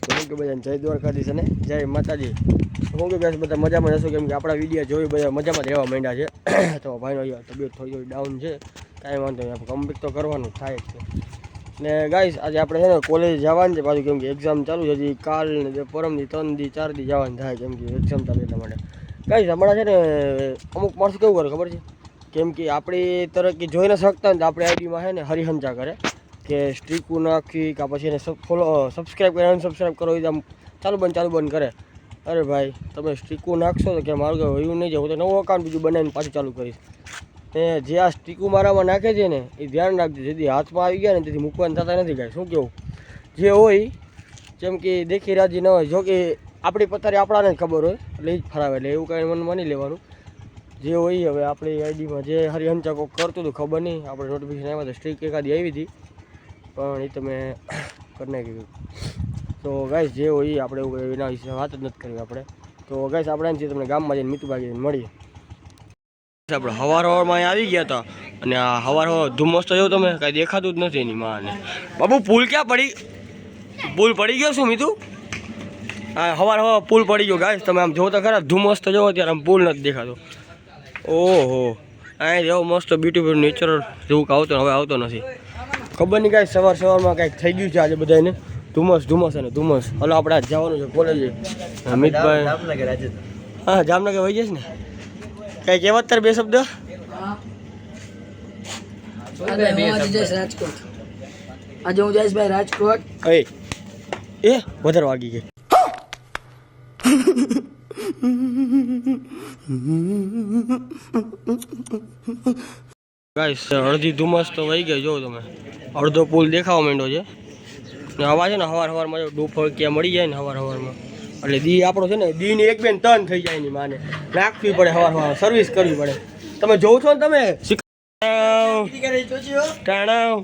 તો હું કે બધાને જય દ્વારકાધીશ અને જય માતાજી. હું કે ગાઈસ બધા મજામાં હશો, કેમ કે આપણા વિડીયો જોઈ બધા મજામાં જ રહેવા માંડ્યા છે. તો ભાઈનો તબિયત થોડી ડાઉન છે, કાંઈ વાંધો નહીં, આપણે કમ્પ્લીટ તો કરવાનું થાય જ છે. ને ગાઈસ આજે આપણે છે ને કોલેજ જવાનું છે પાછું, કેમ કે એક્ઝામ ચાલુ છે. હજી કાલ ને પરમથી 3 દી 4 દી જવાનું થાય, કેમ કે એક્ઝામ ચાલુ એટલા માટે. ગાઈસ હમણાં છે ને અમુક માણસો કેવું કરે ખબર છે, કેમ કે આપણી તરફ જોઈ ન શકતા ને તો આપણે આઈડીમાં છે ને હરિહંચા કરે કે સ્ટ્રીકું નાખી કે પછી એને ફોલો સબસ્ક્રાઈબ કરે, અનસબસ્ક્રાઈબ કરો, એ આમ ચાલુ બંધ કરે. અરે ભાઈ તમે સ્ટ્રીકું નાખશો તો કે મારું કંઈ વયું નહીં જાય, હું તો નવું અકાઉન્ટ બીજું બનાવીને પાછું ચાલુ કરીશ. ને જે આ સ્ટ્રીકું મારામાં નાખે છે ને એ ધ્યાન રાખજો, જેથી હાથમાં આવી ગયા ને તેથી મૂકવાનું થતા નથી. ગાય શું કેવું, જે હોય જેમ કે દેખી રાજી ન હોય, જો કે આપણી પથારી આપણાને જ ખબર હોય એટલે એ જ ફરાવે, એટલે એવું કાંઈ મન માની લેવાનું. જે હોય હવે આપણી આઈડીમાં જે હરિહંચા કોક કરતું હતું ખબર નહીં, આપણે નોટિફિકેશન આવ્યા તો સ્ટ્રીક એકાદી આવી હતી પણ એ તમે કરી નાખી. તો ગાઈસ જે હોય આપણે એવું એના વિશે વાત જ નથી કરવી આપણે. તો ગાઈસ આપણે એમ છે તમને ગામમાં જઈને મીતુભાઈ મળીએ. આપણે હવારમાં આવી ગયા હતા અને આ હવાર ધુમ્મસ તો જોયું તમે, કાંઈ દેખાતું જ નથી એની માને. બાબુ પુલ ક્યાં પડી, પુલ પડી ગયો શું મીતુ? હા હવાર પુલ પડી ગયો ગાઈસ, તમે આમ જોવો તો ખરા, ધુમ્મસ તો જોવો ત્યારે આમ પુલ નથી દેખાતો. ઓહો અહીં જેવો મસ્ત બ્યુટીફુલ નેચર જેવું આવતો હવે આવતો નથી. ખબર નહીં કાંઈ સવારમાં કાંઈક થઈ ગયું છે આજે બધાને, ધુમ્મસ અને ધુમ્મસ. હલો આપણે આજ જવાનું છે કોલેજે. અમિતભાઈ હા જામનગર વહી જઈશ ને, કઈ કહેવત તાર બે શબ્દ? રાજકોટ આજે હું જઈશ ભાઈ રાજકોટ. એ વધારે વાગી ગઈ. ગાઈસ અડધી ધુમ્મસ તો વહી ગઈ, જો તમે અડધો પુલ દેખાવા માંડ્યો છે. ને હવા છે ને હવારમાં ડોફળ ક્યાં મળી જાય ને હવારમાં, એટલે દી આપણો છે ને દીની 1 2 3 થઈ જાય. એની માને નાખવી પડે, હવાર સર્વિસ કરવી પડે. તમે જોવો છો ને તમે ટાણાવ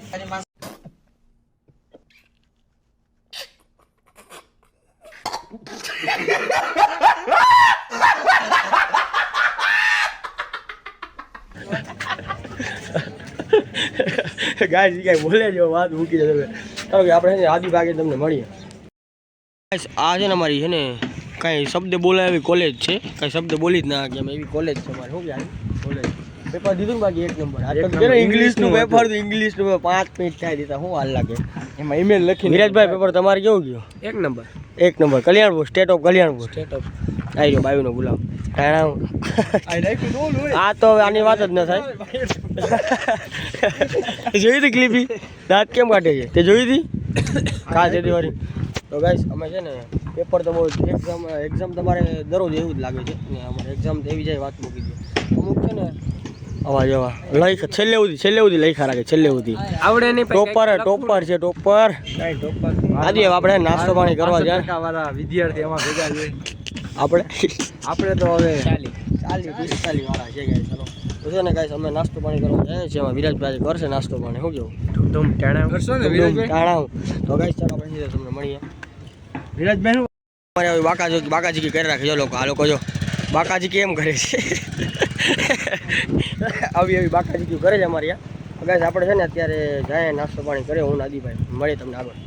ગાય કાંઈ બોલે જો વાત મૂકી દે તમે. કારણ કે આપણે છે ને આદિ ભાગે તમને મળીએ. આ છે ને અમારી છે ને કાંઈ શબ્દ બોલાય એવી કોલેજ છે, કાંઈ શબ્દ બોલી જ ના કે એવી કોલેજ છે અમારે. શું કે કોલેજ પેપર દીધું ને બાકી 1 નંબર. ઇંગ્લિશનું પેપર હતું, ઇંગ્લિશનું 5 મિનિટ થાય દીધા, શું હાલ લાગે એમાં ઈમેલ લખી. વિરાજભાઈ પેપર તમારે કેવું ગયું? 1 number. Kalyanpur, state of Kalyanpur. આવી ગયો બાવીનો ગુલામ. આ તો હવે આની વાત જ ન થાય. જોઈ હતી ક્લિપી, દાંત કેમ કાઢે છે તે જોઈ હતી? ખાસ એથી વાળી. તો ગાઈસ અમે છે ને પેપર તો બહુ એક્ઝામ તમારે દરરોજ એવું જ લાગે છે ને અમારે એક્ઝામ તો એવી જાય વાત મૂકી દે. અમુક છે ને અવાજ એવા લઈ છેલ્લે સુધી લઈખા રાખે, છેલ્લે સુધી આવડે નહીં. ટોપર છે ટોપર. આજે આપણે નાસ્તો પાણી કરવા જાય વિદ્યાર્થી એમાં ભેગા છે આપણે તો હવે 40 45 વાળા છે ગાઈસ. ચલો તો છે ને ગાઈસ અમે નાસ્તો પાણી કરવા જાય છે, એમાં વિરાજભાઈ કરશે નાસ્તો પાણી. શું કેવું ધૂમ ટાણાવ કરશો ને વિરાજભાઈ? તો ગાઈસ ચાલો આપણે સીધા તમને મળીએ. વિરાજભાઈ અમારે હવે બાકાજી કરી રાખે જો લોકો. આ લોકો જો બાકાજી કેમ કરે છે આવી બાકાજી કરે છે અમારે અહીંયા. ગાઈસ આપણે છે ને અત્યારે જાય નાસ્તો પાણી કરે, હું આદિભાઈ મળીએ તમને આગળ.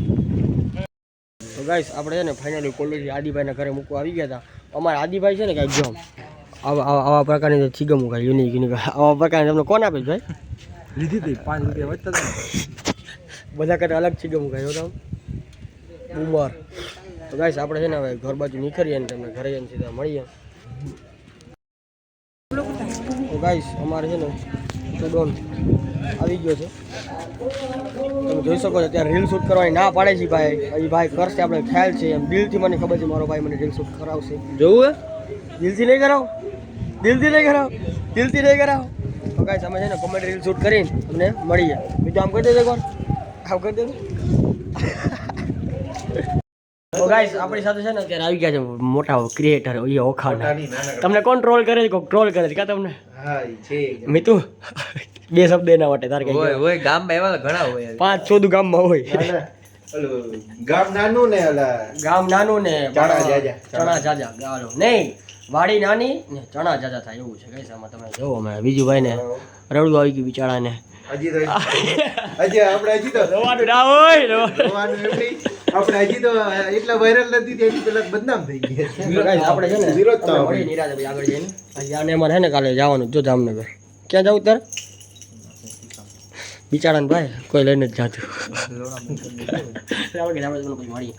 તો ગાઈસ આપણે છે ને ફાઇનલી કોલેજ આદિભાઈના ઘરે મૂકવા આવી ગયા હતા. અમારા આદિભાઈ છે ને કાંઈક જો આવા પ્રકારની ચીગમ કાંઈ યુનિક આવા પ્રકારની તમને કોણ આપે ભાઈ? લીધી હતી 5 રૂપિયા વધતા બધા કરતા અલગ ચીગમ કાંઈ જો ઉમર. તો ગાઈસ આપણે છે ને હવે ઘર બાજુ નીકળીએ ને તમને ઘરે જઈને સીધા મળીએ. તો ગાઈસ અમારે છે ને ડોન આવી ગયો છે, તમે જોઈ શકો છો. અત્યારે રીલ શૂટ કરવાની ના પાડે છે ભાઈ. એ ભાઈ કરશે, આપણે ખ્યાલ છે, એમ દિલથી મને ખબર છે મારો ભાઈ મને રીલ શૂટ કરાવશે. જોવું દિલથી નહીં કરાવો, દિલથી નહીં કરાવો. તો ગાઈસ અમે છે ને કોમેડી રીલ શૂટ કરીને તમને મળીએ. બીજું આમ કરી દેજો કોણ, આમ કરી દેજો. તો ગાઈસ આપણી સાથે છે ને અત્યારે આવી ગયા છે મોટા ક્રિએટર ઓખાના. તમને કોણ ટ્રોલ કરે છે? કોક ટ્રોલ કરે છે કા તમને? હા છે મિતુ. 2 શબ્દ એના માટે તાર કઈ હોય ગામમાં એવા ઘણા હોય, 5-14 ગામમાં હોય. ગામ નાનું ને ચણા જાજા ગાલો નહીં, વાડી નાની ને ચણા જાજા થાય એવું છે ગાઈસ. આમાં તમે જોવો અમે બીજું ભાઈ ને રડવું આવી ગયું બિચારાને. હજી આપણે તો રવાનું ના હોય, રવાનું એમ નહીં. આપણે હજી તો એટલા વાયરલ નથી તેથી પેલા બદનામ થઈ ગયા તો guys, આપણે છે ને વિરોધ તો આપણે મળીએ નિરાંતે પછી આગળ જઈને. હજી આને અમારે છે ને કાલે જવાનું જો જામનગર. ક્યાં જવું તારે? બિચારાને ભાઈ કોઈ લઈને જ જાતું. આપણે તમને પછી મળીએ.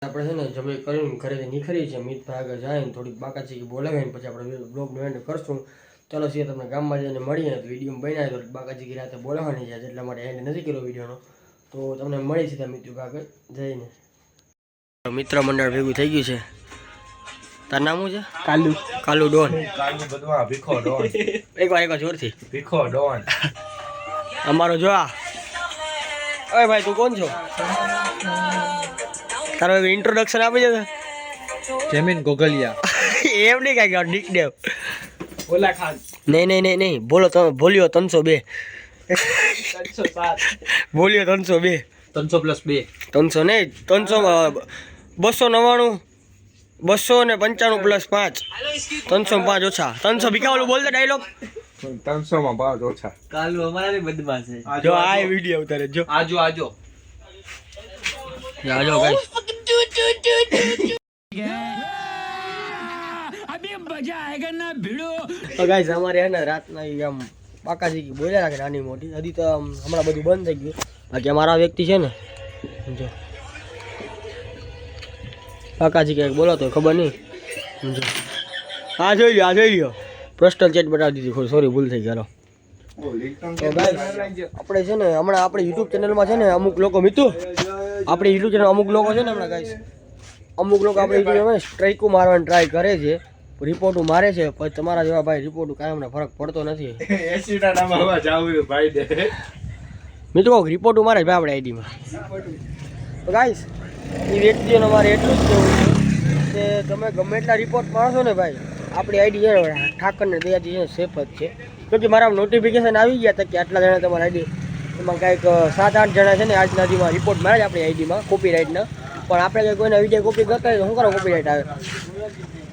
આપણે છે ને જમે કરીને ઘરેથી નીકળી છે. મિતભાઈ આગળ જાય ને થોડીક બાકાચીકી બોલાવે ને પછી આપણે બ્લોગનું એન્ડ કરશું. ચાલો છીએ તમને ગામમાં જઈને મળીએ તો વિડીયો બનાવી તો બાકાચીકી રાતે બોલાવવાની છે એટલા માટે એન્ડ નથી કર્યો વિડીયોનો. તો તમને મળી છે ત્યાં મિત્રો આગળ જઈને. મિત્ર મંડળ ભેગું થઈ ગયું છે. તાર નામ શું છે? કાલુ. કાલુ ડોન. કાલનું બધું ભીખો ડોન એકવાર જોરથી ભીખો ડોન અમારો જો આ. ઓય ભાઈ તું કોણ છો? તારો ઇન્ટ્રોડક્શન આપી દે. જમીન ગોગલિયા એમ નહીં કાંઈ નિકનેમ. ઓલા ખાન નહીં બોલો તમે બોલ્યો 302. 307 બોલ્યો 302. 300+2 300 નહીં 300 299 295 + 5 305 ઓછા 300 ભીખાવાળું બોલ દે ડાયલોગ. 300 માં 5 ઓછા કાલુ અમારા બી બદમાશ છે. જો આ વિડીયો ઉતારે જો આજો ગાઈસ. તો ગાઈસ અમારે હે ને રાતના ઈ આમ બાકાજી બોલ્યા રાખે નાની મોટી. હજી તો હમણાં બધું બંધ થઈ ગયું. બાકી અમારા વ્યક્તિ છે ને સમજો બાકાજી કંઈક બોલો તો ખબર નહીં સમજો. આ જોઈ લ્યો પર્સનલ ચેટ બતાવી દીધી. સોરી ભૂલ થઈ ગયો. તો ગાઈસ આપણે છે ને હમણાં આપણી યુટ્યુબ ચેનલમાં છે ને અમુક લોકો મિત્રો આપણી યુટ્યુબ ચેનલ અમુક લોકો છે ને હમણાં ગાઈસ અમુક લોકો આપણે યુટ્યુબમાં સ્ટ્રાઇકો મારવાની ટ્રાય કરે છે. રિપોર્ટો મારે છે પછી તમારા જેવા ભાઈ રિપોર્ટો કાંઈ અમને ફરક પડતો નથી. 80 ના નામ હવા જાવું ભાઈ દે મિત્રો રિપોર્ટો મારે ભાઈ આપણે આઈડીમાં. તો ગાઈસ એ વ્યક્તિઓને મારે એટલું જ કહેવું છે કે તમે ગમે એટલા રિપોર્ટ મારશો ને ભાઈ આપણી આઈડી છે ઠાકરને દયાથી છે સેફ જ છે. કેમકે મારા નોટિફિકેશન આવી ગયા હતા કે આટલા જણા તમારા આઈડી એમાં કાંઈક 7-8 જણા છે ને આજના દીમાં રિપોર્ટ મારે છે આપણી આઈડીમાં કોપીરાઇટના. પણ આપણે કંઈ કોઈના વિડીયો કોપી કરતા હોય તો શું કરો કોપીરાઇટ આવે?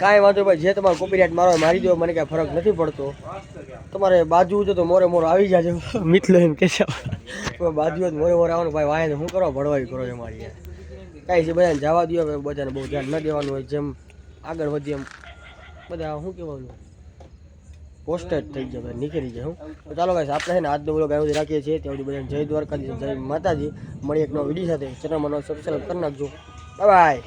કાંઈ વાંધો ભાઈ જે તમારે કોપીરાઇટ મારો મારી દો મને કાંઈ ફરક નથી પડતો. તમારે બાજુ છે તો મોરે આવી જાજો. મિથલો એમ કે છે બાજુ જ મોરે આવવાનું ભાઈ વાય શું કરો ભળવાઈ કરો છે મારી કાંઈ છે બધાને જવા દો. બધાને બહુ ધ્યાન ન દેવાનું હોય. જેમ આગળ વધીએ એમ બધા શું કહેવાનું પોસ્ટેડ થઈ જાય નીકળી જાય. હું તો ચાલો ગાઈસ આપણે છે ને આજનો બ્લોગ આવી રાખીએ છીએ. ત્યાં સુધી બધાને જય દ્વારકાધીશ જય માતાજી. મળી એક નવો વિડીયો સાથે ચેનલમાં સબસ્ક્રાઈબ કરી નાખજો. Bye bye.